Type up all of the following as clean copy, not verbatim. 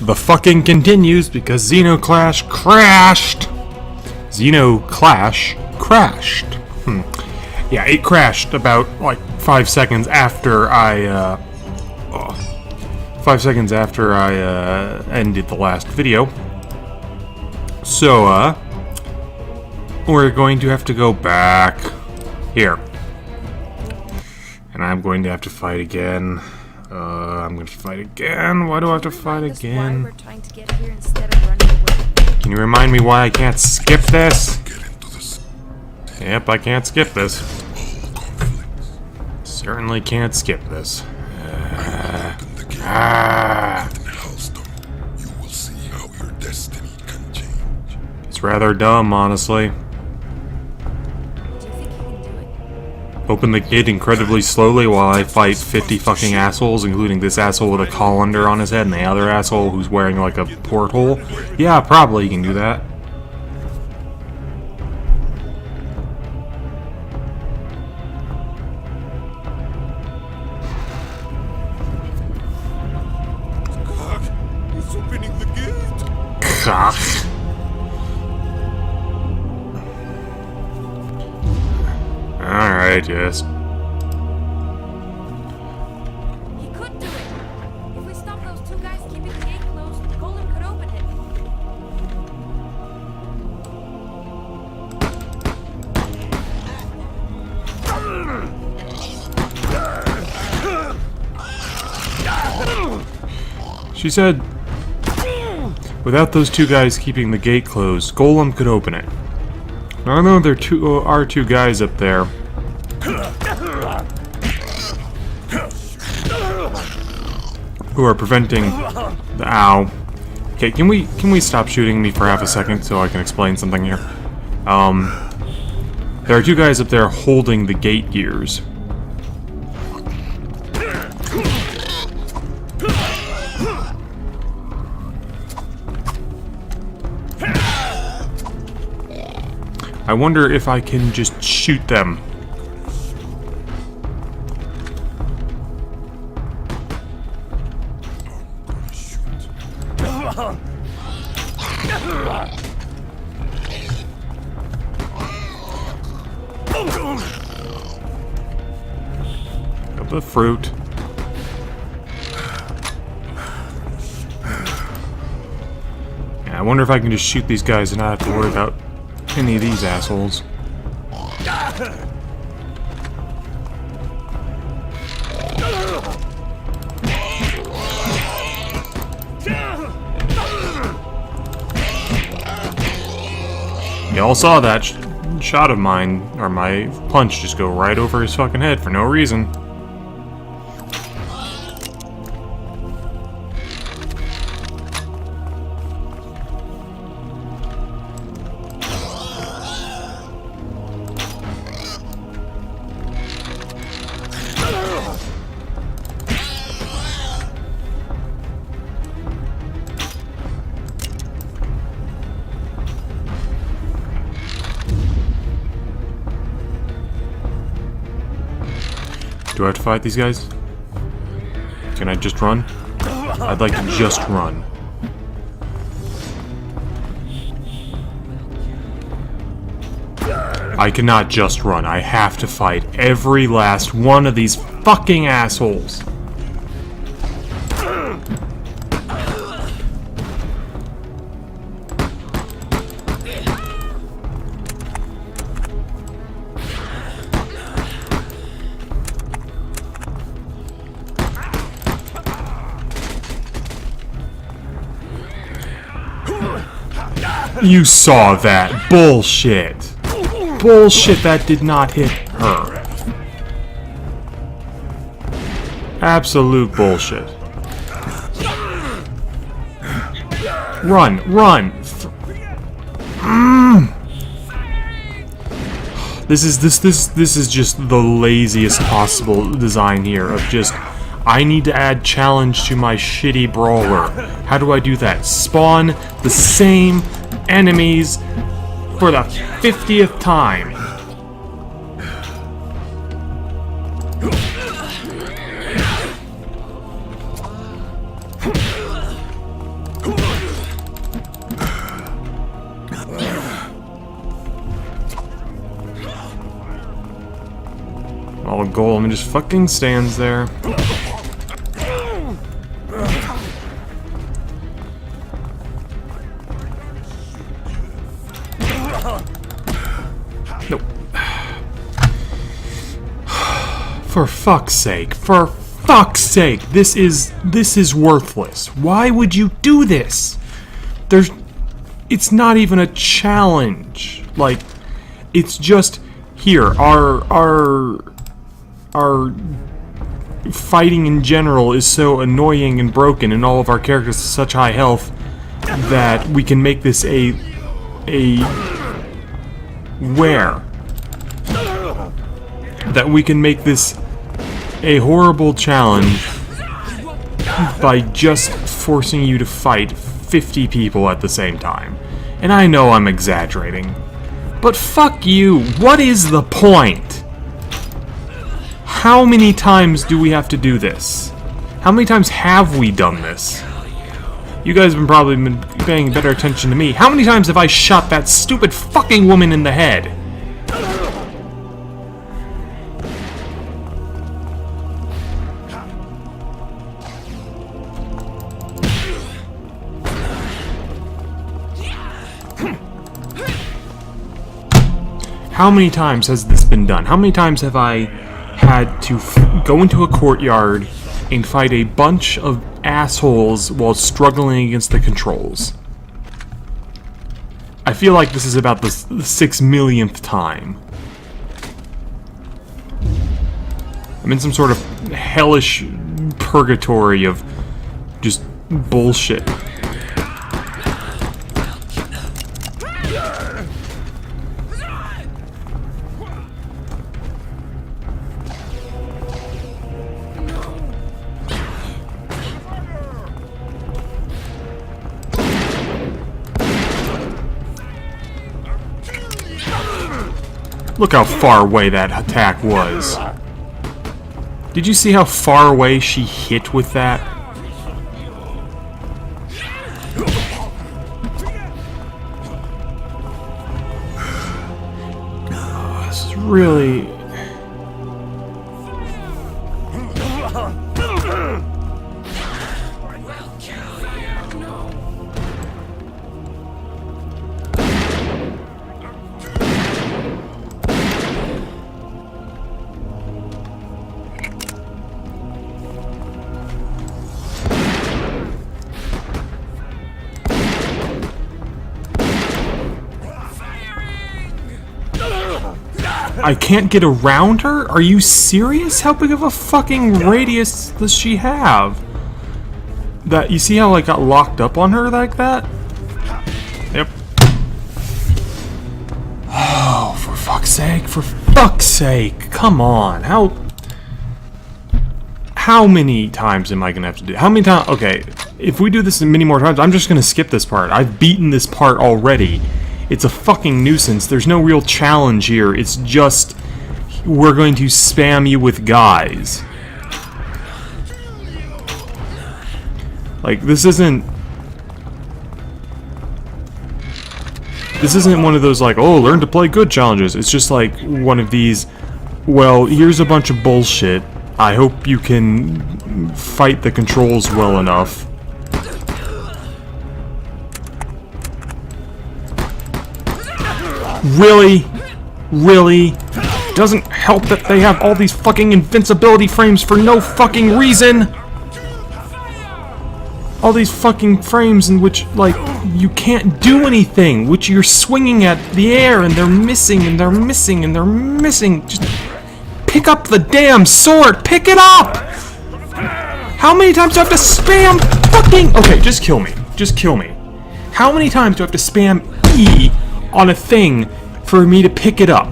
the fucking continues because Zeno Clash crashed. Zeno Clash crashed. Yeah, it crashed about like 5 seconds after I 5 seconds after I ended the last video. So we're going to have to go back here. And I'm going to have to fight again. I'm going to fight again. Why do I have to fight again? Why we're trying to get here instead of running away? Can you remind me why I can't skip this? Yep, I can't skip this. Certainly can't skip this. It's rather dumb, honestly. Open the gate incredibly slowly while I fight 50 fucking assholes, including this asshole with a colander on his head and the other asshole who's wearing like a porthole. Yeah, probably you can do that. He's opening the gate. Cock. Alright, yes. He could do it. If we stop those two guys keeping the gate closed, Golem could open it. She said, without those two guys keeping the gate closed, Golem could open it. Now, I know there are two guys up there. Who are preventing the ow. Okay, can we stop shooting me for half a second so I can explain something here? There are two guys up there holding the gate gears. I wonder if I can just shoot them. Got the fruit. Yeah, I wonder if I can just shoot these guys and not have to worry about any of these assholes. Y'all saw that shot of mine, or my punch, just go right over his fucking head for no reason. Do I have to fight these guys? Can I just run? I'd like to just run. I cannot just run. I have to fight every last one of these fucking assholes. You saw that. Bullshit. Bullshit, that did not hit her. Absolute bullshit. Run, run. This is just the laziest possible design here of just I need to add challenge to my shitty brawler. How do I do that? Spawn the same enemies for the 50th time. while Golem just fucking stands there. Nope. For fuck's sake. For fuck's sake. This is worthless. Why would you do this? It's not even a challenge. Like, it's just here. Our fighting in general is so annoying and broken, and all of our characters have such high health that we can make this that we can make this a horrible challenge by just forcing you to fight 50 people at the same time. And I know I'm exaggerating, but fuck you, what is the point? How many times do we have to do this? How many times have we done this? You guys have probably been paying better attention to me. How many times have I shot that stupid fucking woman in the head? How many times has this been done? How many times have I had to go into a courtyard and fight a bunch of assholes while struggling against the controls? I feel like this is about the 6 millionth time. I'm in some sort of hellish purgatory of just bullshit. Look how far away that attack was. Did you see how far away she hit with that? Oh, this is really... I can't get around her? Are you serious? How big of a fucking radius does she have? That, you see how I got locked up on her like that? Yep. Oh, for fuck's sake, for fuck's sake. Come on. How many times am I gonna have to do? How many times? Okay, if we do this many more times, I'm just gonna skip this part. I've beaten this part already. It's a fucking nuisance. There's no real challenge here. It's just, we're going to spam you with guys. Like, this isn't one of those, like, oh, learn to play good challenges. It's just like one of these, well, here's a bunch of bullshit. I hope you can fight the controls well enough. Really? Really? Doesn't help that they have all these fucking invincibility frames for no fucking reason! All these fucking frames in which, like, you can't do anything, which you're swinging at the air and they're missing and they're missing and they're missing. Just pick up the damn sword! Pick it up! How many times do I have to spam fucking... Okay, just kill me. Just kill me. How many times do I have to spam E on a thing for me to pick it up?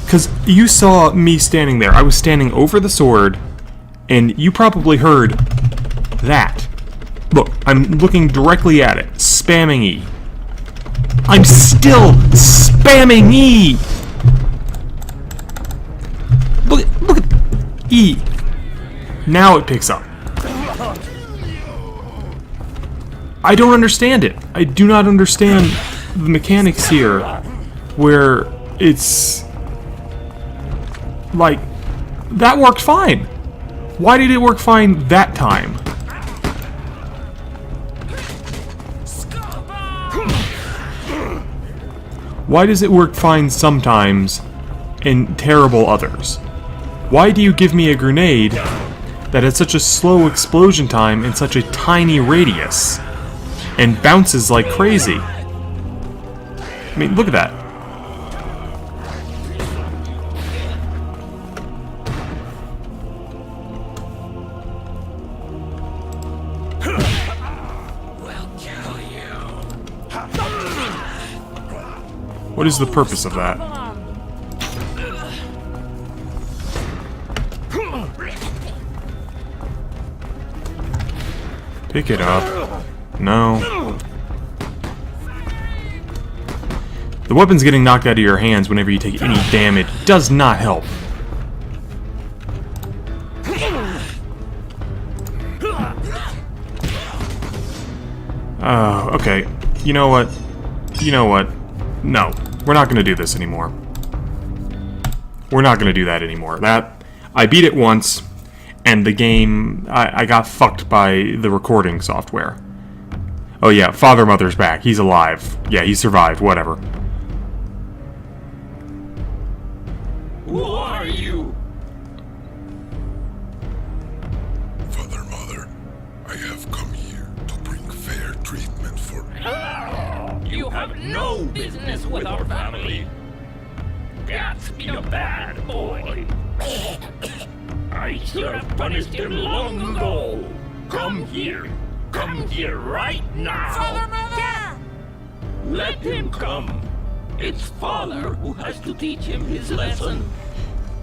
Because you saw me standing there. I was standing over the sword, and you probably heard that. Look, I'm looking directly at it, spamming E. I'm still spamming E! Look at E. Now it picks up. I don't understand it. I do not understand the mechanics here, where it's like That worked fine. Why did it work fine that time? Why does it work fine sometimes and terrible others? Why do you give me a grenade that has such a slow explosion time in such a tiny radius and bounces like crazy? I mean, look at that. What is the purpose of that? Pick it up. No. The weapon's getting knocked out of your hands whenever you take any damage does not help. Oh, okay. You know what? You know what? No. We're not gonna do this anymore. We're not gonna do that anymore. I beat it once, and the game, I got fucked by the recording software. Oh yeah, Father Mother's back. He's alive. Yeah, he survived. Whatever. Who are you? Father, Mother, I have come here to bring fair treatment for... You have no business with our family. That's been a bad boy. I should have punished him long ago. Come here. Come here right now. Father, Mother! Let him come. It's Father who has to teach him his lesson.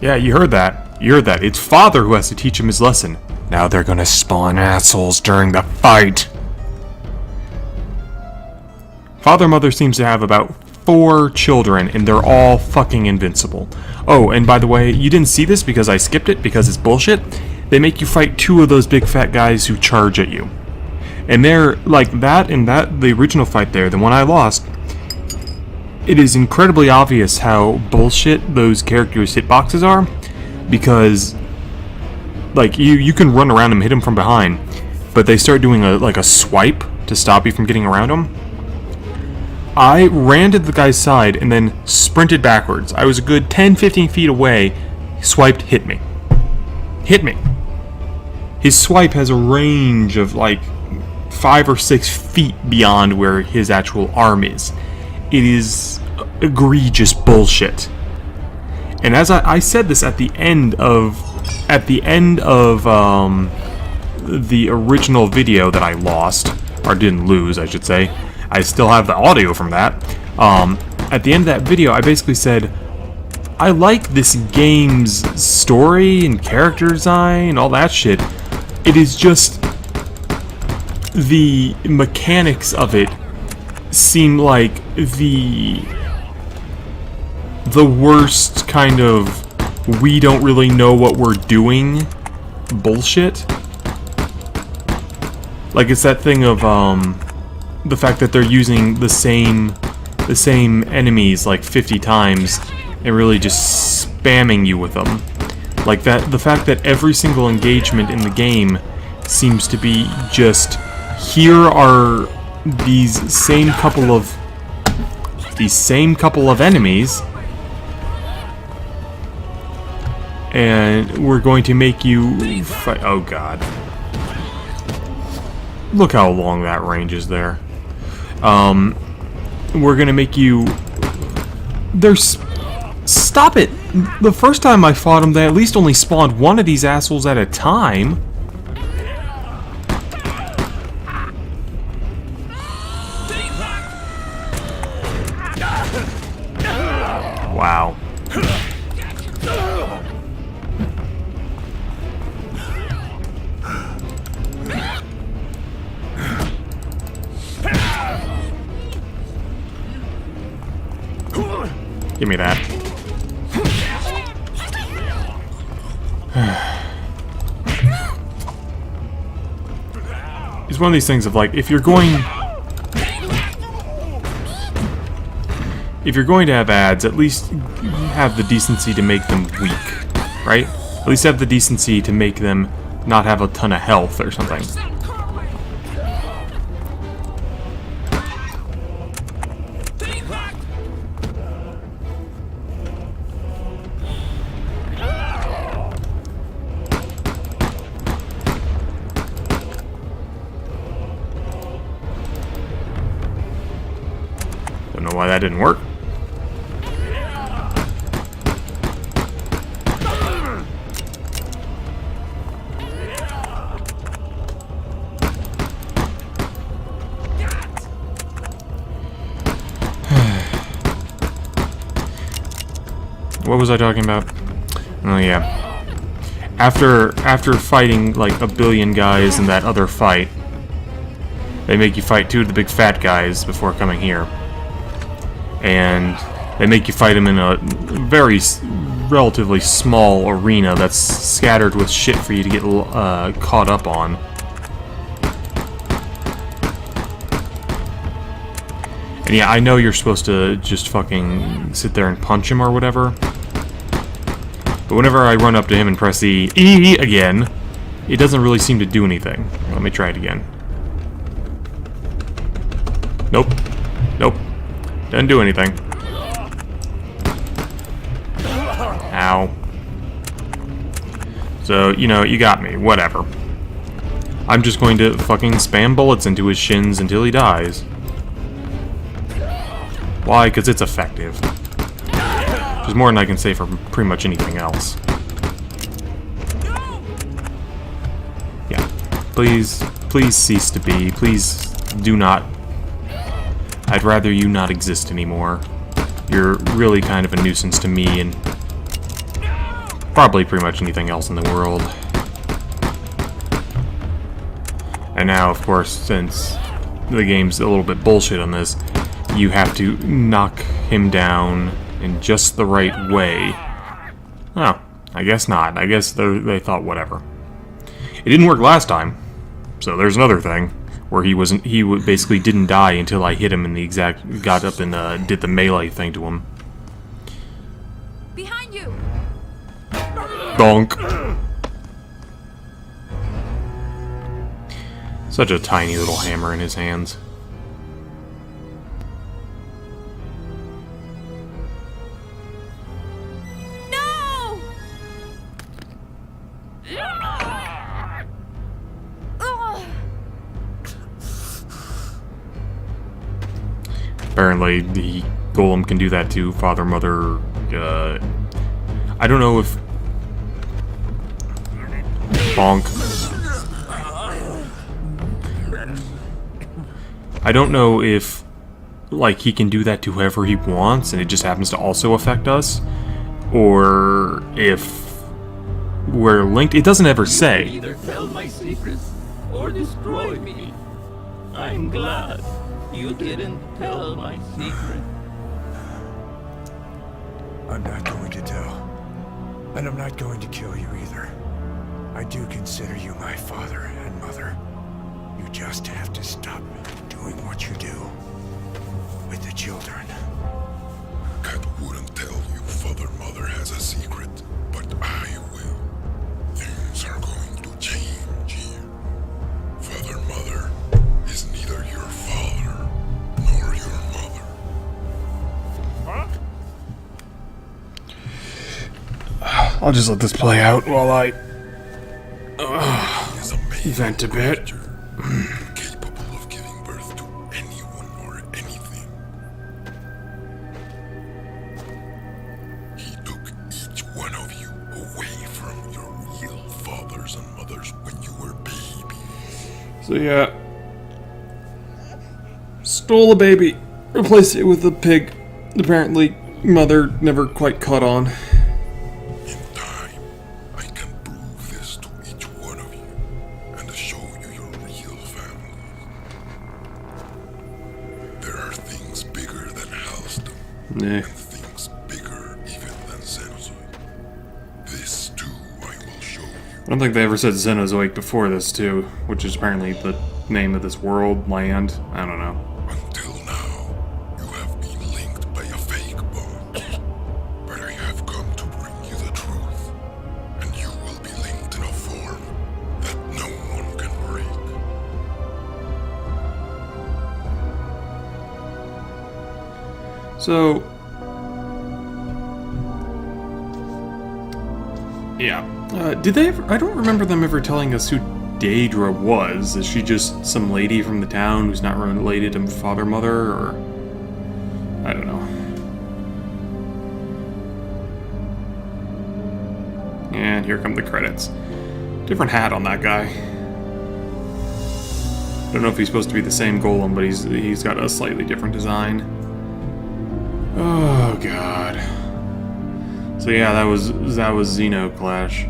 Yeah, you heard that. You heard that. It's Father who has to teach him his lesson. Now they're gonna spawn assholes during the fight. Father Mother seems to have about 4 children, and they're all fucking invincible. Oh, and by the way, you didn't see this because I skipped it because it's bullshit. They make you fight 2 of those big fat guys who charge at you. And they're like that and that, the original fight there, the one I lost. It is incredibly obvious how bullshit those characters' hitboxes are, because like you can run around them, hit them from behind, but they start doing a swipe to stop you from getting around them. I ran to the guy's side and then sprinted backwards. I was a good 10-15 feet away, swiped, hit me. Hit me. His swipe has a range of like 5 or 6 feet beyond where his actual arm is. It is egregious bullshit. And as I said this at the end of the original video that I lost, or didn't lose, I should say. I still have the audio from that. At the end of that video, I basically said, I like this game's story and character design and all that shit. It is just the mechanics of it seem like the worst kind of we don't really know what we're doing bullshit. Like it's that thing of the fact that they're using the same enemies like 50 times and really just spamming you with them. Like that, the fact that every single engagement in the game seems to be just, here are these same couple of enemies, and we're going to make you fight. Oh god. Look how long that range is there. We're gonna make you... Stop it! The first time I fought them, they at least only spawned one of these assholes at a time. Wow. Give me that. It's one of these things of like, if you're going to have ads, at least have the decency to make them weak, right? At least have the decency to make them not have a ton of health or something. Don't know why that didn't work. What was I talking about? Oh yeah. After fighting like a billion guys in that other fight, they make you fight 2 of the big fat guys before coming here. And they make you fight them in a very relatively small arena that's scattered with shit for you to get caught up on. And yeah, I know you're supposed to just fucking sit there and punch him or whatever. But whenever I run up to him and press the E again, it doesn't really seem to do anything. Let me try it again. Nope. Nope. Doesn't do anything. Ow. So, you know, you got me. Whatever. I'm just going to fucking spam bullets into his shins until he dies. Why? Because it's effective. There's more than I can say for pretty much anything else. Yeah. Please cease to be. Please do not. I'd rather you not exist anymore. You're really kind of a nuisance to me and probably pretty much anything else in the world. And now, of course, since the game's a little bit bullshit on this, you have to knock him down in just the right way. Oh, I guess not. I guess they thought whatever. It didn't work last time, so there's another thing where he basically didn't die until I hit him in the exact got up and did the melee thing to him. Behind you. Donk. Such a tiny little hammer in his hands. No! Ugh. Apparently, the golem can do that to Father, Mother. I don't know if. Bonk. I don't know if, like, he can do that to whoever he wants, and it just happens to also affect us, or if we're linked. It doesn't ever say. Either tell my secrets or destroy me. I'm glad you didn't tell my secret. I'm not going to tell. And I'm not going to kill you either. I do consider you my father and mother. You just have to stop doing what you do with the children. Cat wouldn't tell you Father Mother has a secret, but I will. Things are going to change here. Father Mother is neither your father nor your mother. I'll just let this play out while I He is a male vent a bit. creature, capable of giving birth to anyone or anything. He took each one of you away from your real fathers and mothers when you were babies. So yeah, stole a baby, replaced it with a pig. Apparently, mother never quite caught on. In time, I can prove this to each one of you and show you your real families. There are things bigger than Halston, Nah. and things bigger even than Xenozoid. This too I will show you. I don't think they ever said Xenozoic before this too, which is apparently the name of this world, land. I don't know. Until now, you have been linked by a fake bond. But I have come to bring you the truth, and you So, yeah. Did they ever... I don't remember them ever telling us who Daedra was. Is she just some lady from the town who's not related to father, mother, or... I don't know. And here come the credits. Different hat on that guy. Don't know if he's supposed to be the same golem, but he's got a slightly different design. Oh god. So yeah, that was Zeno Clash.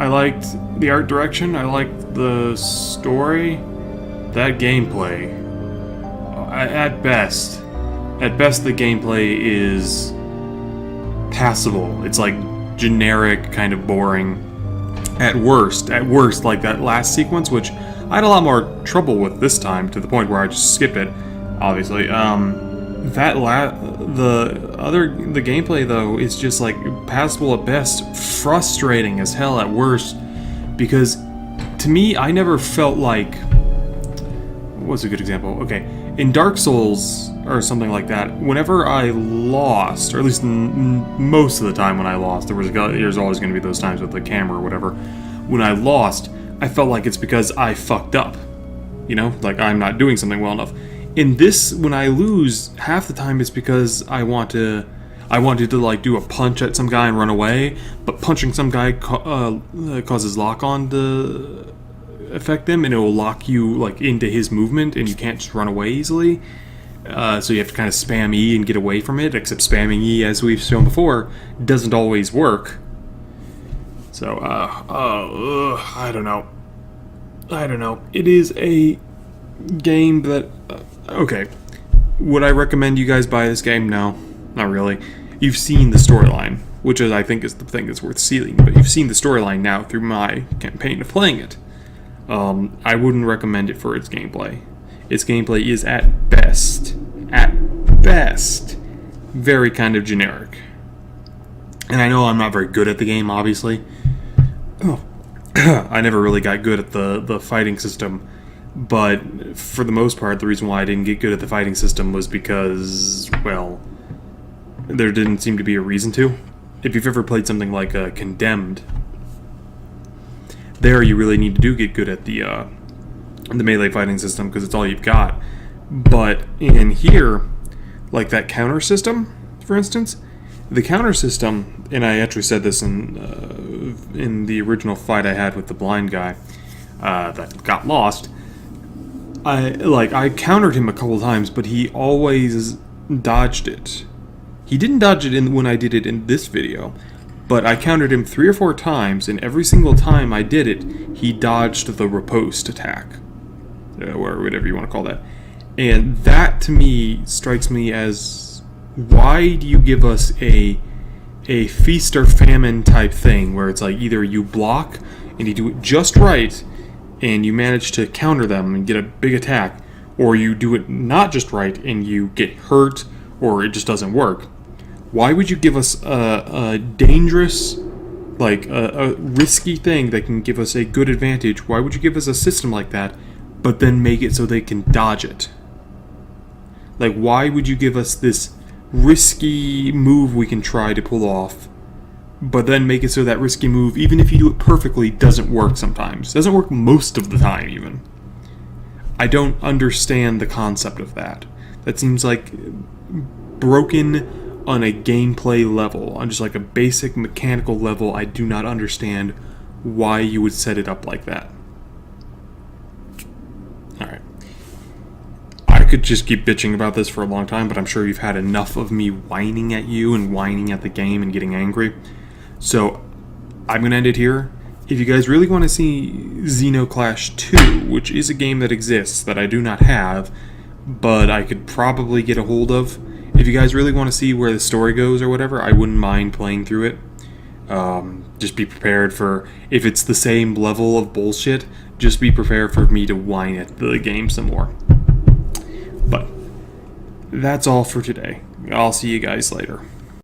I liked the art direction, I liked the story, that gameplay. At best the gameplay is passable. It's like generic, kind of boring. At worst, like that last sequence, which I had a lot more trouble with this time, to the point where I just skip it, obviously. The gameplay though is just like passable at best, frustrating as hell at worst, because to me I never felt like, what's a good example? Okay, in Dark Souls or something like that, whenever I lost, or at least most of the time when I lost, there's always going to be those times with the camera or whatever. When I lost, I felt like it's because I fucked up, you know, like I'm not doing something well enough. In this, when I lose, half the time it's because I wanted to like do a punch at some guy and run away, but punching some guy causes lock-on to affect them, and it will lock you like into his movement, and you can't just run away easily. So you have to kind of spam E and get away from it, except spamming E, as we've shown before, doesn't always work. So, I don't know. It is a game that... okay. Would I recommend you guys buy this game? No, not really. You've seen the storyline, which I think is the thing that's worth seeing, but you've seen the storyline now through my campaign of playing it. I wouldn't recommend it for its gameplay. Its gameplay is at best, very kind of generic. And I know I'm not very good at the game, obviously. Oh. I never really got good at the fighting system, but for the most part, the reason why I didn't get good at the fighting system was because, well, there didn't seem to be a reason to. If you've ever played something like Condemned, there you really need to get good at the melee fighting system, because it's all you've got. But in here, like that counter system, for instance, the counter system, and I actually said this in the original fight I had with the blind guy that got lost. I countered him a couple times, but he always dodged it. He didn't dodge it when I did it in this video, but I countered him 3 or 4 times, and every single time I did it, he dodged the riposte attack, or whatever you want to call that. And that, to me, strikes me as, why do you give us a feast or famine type thing, where it's like either you block and you do it just right and you manage to counter them and get a big attack, or you do it not just right and you get hurt or it just doesn't work. Why would you give us a dangerous, like a risky thing that can give us a good advantage? Why would you give us a system like that, but then make it so they can dodge it? Like, why would you give us this risky move we can try to pull off, but then make it so that risky move, even if you do it perfectly, doesn't work sometimes? Doesn't work most of the time, even. I don't understand the concept of that. That seems like broken on a gameplay level, on just like a basic mechanical level. I do not understand why you would set it up like that. Alright. I could just keep bitching about this for a long time, but I'm sure you've had enough of me whining at you and whining at the game and getting angry. So, I'm going to end it here. If you guys really want to see Zeno Clash 2, which is a game that exists that I do not have, but I could probably get a hold of, if you guys really want to see where the story goes or whatever, I wouldn't mind playing through it. Just be prepared for, if it's the same level of bullshit, just be prepared for me to whine at the game some more. But that's all for today. I'll see you guys later.